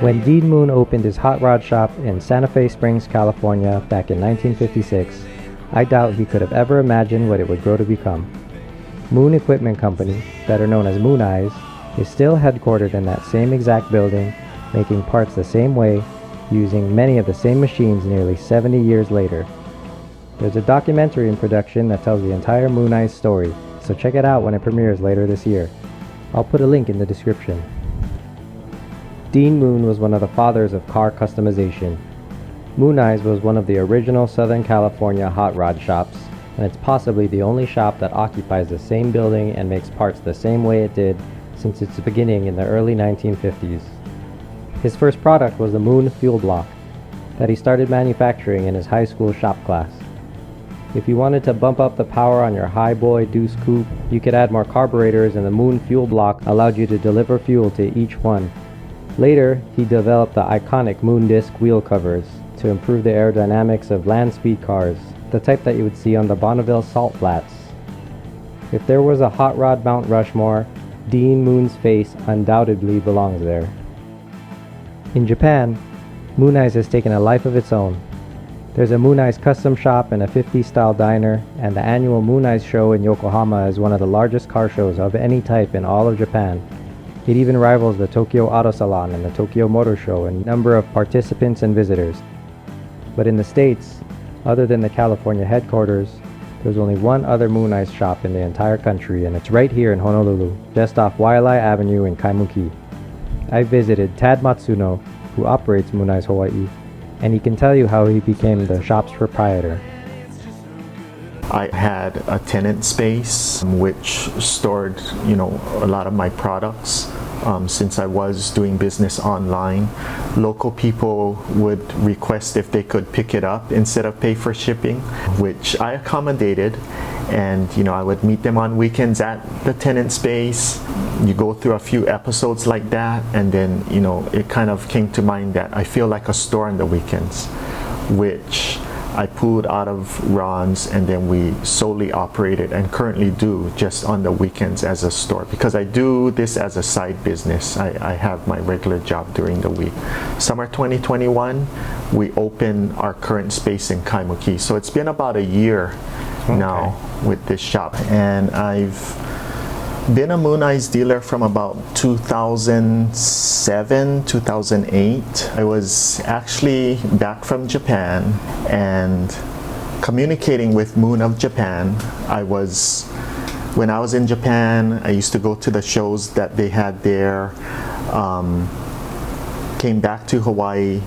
When Dean Moon opened his hot rod shop in Santa Fe Springs, California back in 1956, I doubt he could have ever imagined what it would grow to become. Moon Equipment Company, better known as Mooneyes, is still headquartered in that same exact building, making parts the same way, using many of the same machines nearly 70 years later. There's a documentary in production that tells the entire Mooneyes story, so check it out when it premieres later this year. I'll put a link in the description. Dean Moon was one of the fathers of car customization. Mooneyes was one of the original Southern California hot rod shops, and it's possibly the only shop that occupies the same building and makes parts the same way it did since its beginning in the early 1950s. His first product was the Moon fuel block that he started manufacturing in his high school shop class. If you wanted to bump up the power on your Highboy Deuce Coupe, you could add more carburetors, and the Moon fuel block allowed you to deliver fuel to each one. Later, he developed the iconic Moon disc wheel covers to improve the aerodynamics of land speed cars, the type that you would see on the Bonneville Salt Flats. If there was a hot rod Mount Rushmore, Dean Moon's face undoubtedly belongs there. In Japan, Mooneyes has taken a life of its own. There's a Mooneyes custom shop and a 50s style diner, and the annual Mooneyes show in Yokohama is one of the largest car shows of any type in all of Japan. It even rivals the Tokyo Auto Salon and the Tokyo Motor Show in number of participants and visitors. But in the States, other than the California headquarters, there's only one other Mooneyes shop in the entire country, and it's right here in Honolulu, just off Waialae Avenue in Kaimuki. I visited Tad Matsuno, who operates Mooneyes Hawai'i, and he can tell you how he became the shop's proprietor. I had a tenant space which stored, a lot of my products. Since I was doing business online, local people would request if they could pick it up instead of pay for shipping, which I accommodated. And I would meet them on weekends at the tenant space. You go through a few episodes like that, and then it kind of came to mind that I feel like a store on the weekends, which I pulled out of Ron's, and then we solely operated and currently do just on the weekends as a store, because I do this as a side business. I have my regular job during the week. Summer 2021, we opened our current space in Kaimuki. So it's been about a year now with this shop, and I've been a Mooneyes dealer from about 2007, 2008. I was actually back from Japan and communicating with Moon of Japan. When I was in Japan, I used to go to the shows that they had there. Came back to Hawaii.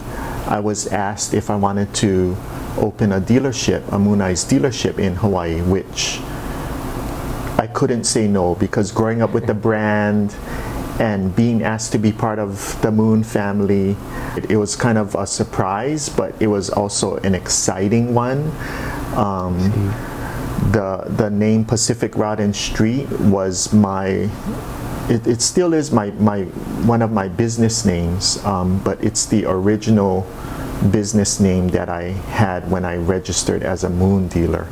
I was asked if I wanted to open a dealership, a Mooneyes dealership in Hawaii, which I couldn't say no, because growing up with the brand and being asked to be part of the Moon family, it was kind of a surprise, but it was also an exciting one. The name Pacific Rod and Street was it still is my one of my business names, but it's the original business name that I had when I registered as a Moon dealer.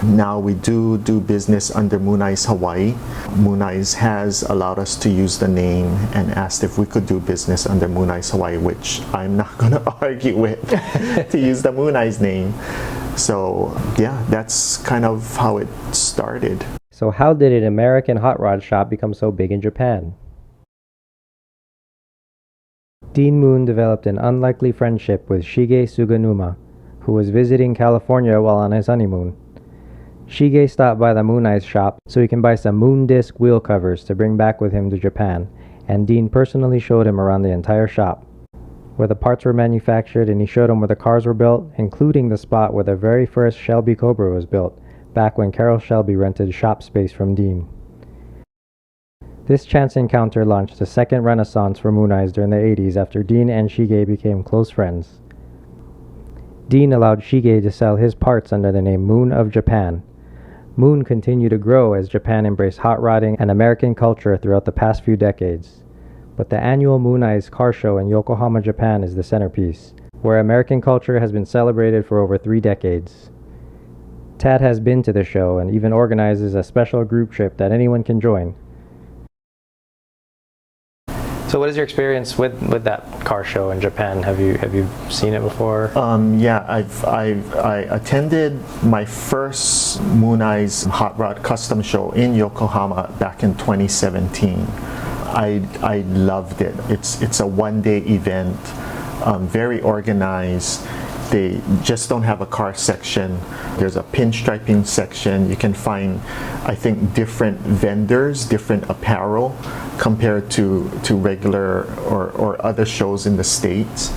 Now we do business under Mooneyes Hawai'i. Mooneyes has allowed us to use the name and asked if we could do business under Mooneyes Hawai'i, which I'm not going to argue with to use the Mooneyes name. So yeah, that's kind of how it started. So how did an American hot rod shop become so big in Japan? Dean Moon developed an unlikely friendship with Shige Suganuma, who was visiting California while on his honeymoon. Shige stopped by the Mooneyes shop so he can buy some Moon disc wheel covers to bring back with him to Japan, and Dean personally showed him around the entire shop, where the parts were manufactured, and he showed him where the cars were built, including the spot where the very first Shelby Cobra was built, back when Carroll Shelby rented shop space from Dean. This chance encounter launched a second renaissance for Mooneyes during the 80s after Dean and Shige became close friends. Dean allowed Shige to sell his parts under the name Moon of Japan. Moon continued to grow as Japan embraced hot rodding and American culture throughout the past few decades. But the annual Mooneyes car show in Yokohama, Japan is the centerpiece, where American culture has been celebrated for over 3 decades. Tad has been to the show and even organizes a special group trip that anyone can join. So what is your experience with that car show in Japan? Have you seen it before? Yeah, I attended my first Mooneyes Hot Rod Custom Show in Yokohama back in 2017. I loved it. It's a one-day event, very organized. They just don't have a car section. There's a pinstriping section. You can find, I think, different vendors, different apparel compared to regular or other shows in the States.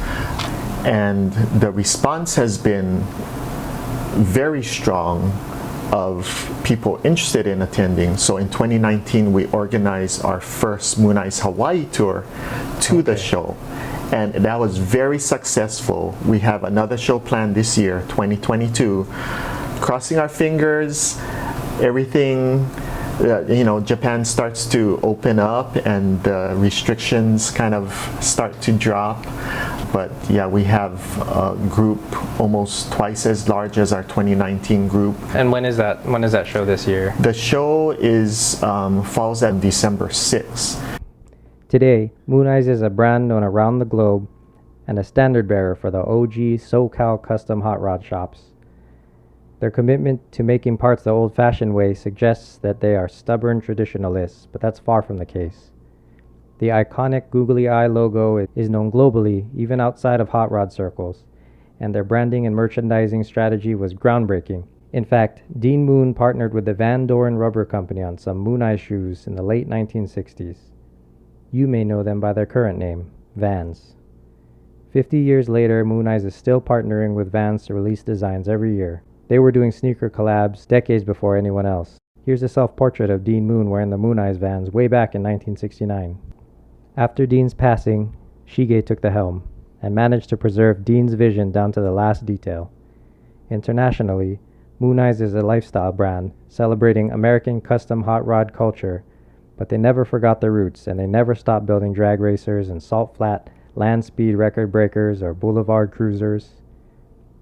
And the response has been very strong of people interested in attending. So in 2019, we organized our first Mooneyes Hawai'i tour to the show. And that was very successful. We have another show planned this year, 2022. Crossing our fingers, everything, Japan starts to open up and the restrictions kind of start to drop. But yeah, we have a group almost twice as large as our 2019 group. And when is that show this year? The show falls on December 6th. Today, Mooneyes is a brand known around the globe and a standard bearer for the OG SoCal custom hot rod shops. Their commitment to making parts the old-fashioned way suggests that they are stubborn traditionalists, but that's far from the case. The iconic googly eye logo is known globally, even outside of hot rod circles, and their branding and merchandising strategy was groundbreaking. In fact, Dean Moon partnered with the Van Doren Rubber Company on some Mooneyes shoes in the late 1960s. You may know them by their current name, Vans. 50 years later, Mooneyes is still partnering with Vans to release designs every year. They were doing sneaker collabs decades before anyone else. Here's a self-portrait of Dean Moon wearing the Mooneyes Vans way back in 1969. After Dean's passing, Shige took the helm and managed to preserve Dean's vision down to the last detail. Internationally, Mooneyes is a lifestyle brand celebrating American custom hot rod culture, but they never forgot their roots, and they never stopped building drag racers and salt flat land speed record breakers or boulevard cruisers.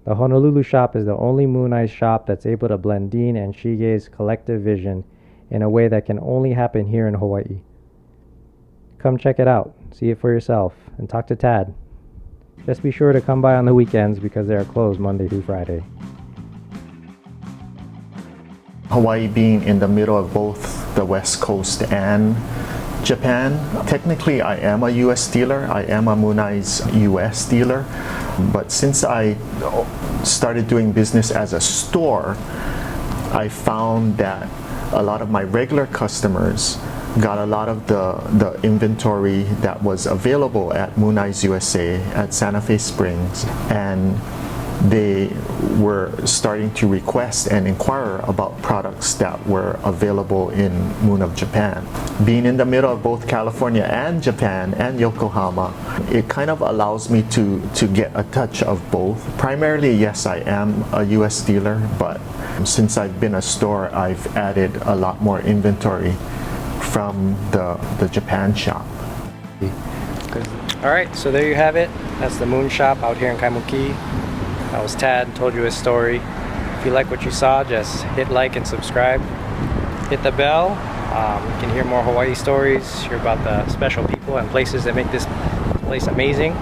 The Honolulu shop is the only Mooneyes shop that's able to blend Dean and Shige's collective vision in a way that can only happen here in Hawaii. Come check it out, see it for yourself, and talk to Tad. Just be sure to come by on the weekends because they are closed Monday through Friday. Hawaii being in the middle of both the West Coast and Japan. Technically, I am a US dealer. I am a Mooneyes US dealer. But since I started doing business as a store, I found that a lot of my regular customers got a lot of the inventory that was available at Mooneyes USA at Santa Fe Springs, and they were starting to request and inquire about products that were available in Moon of Japan. Being in the middle of both California and Japan and Yokohama, it kind of allows me to get a touch of both. Primarily, yes, I am a US dealer, but since I've been a store, I've added a lot more inventory from the Japan shop. Alright, so there you have it. That's the Moon shop out here in Kaimuki. That was Tad, told you his story. If you like what you saw, just hit like and subscribe. Hit the bell. You can hear more Hawaii stories, hear about the special people and places that make this place amazing.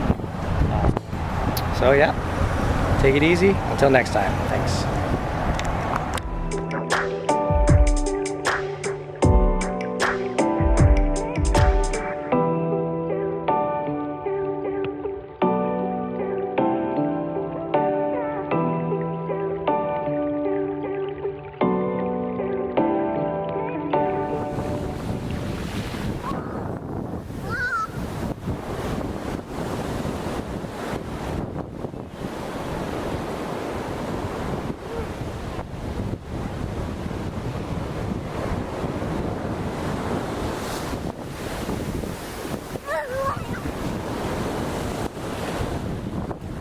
So yeah, take it easy. Until next time. Thanks.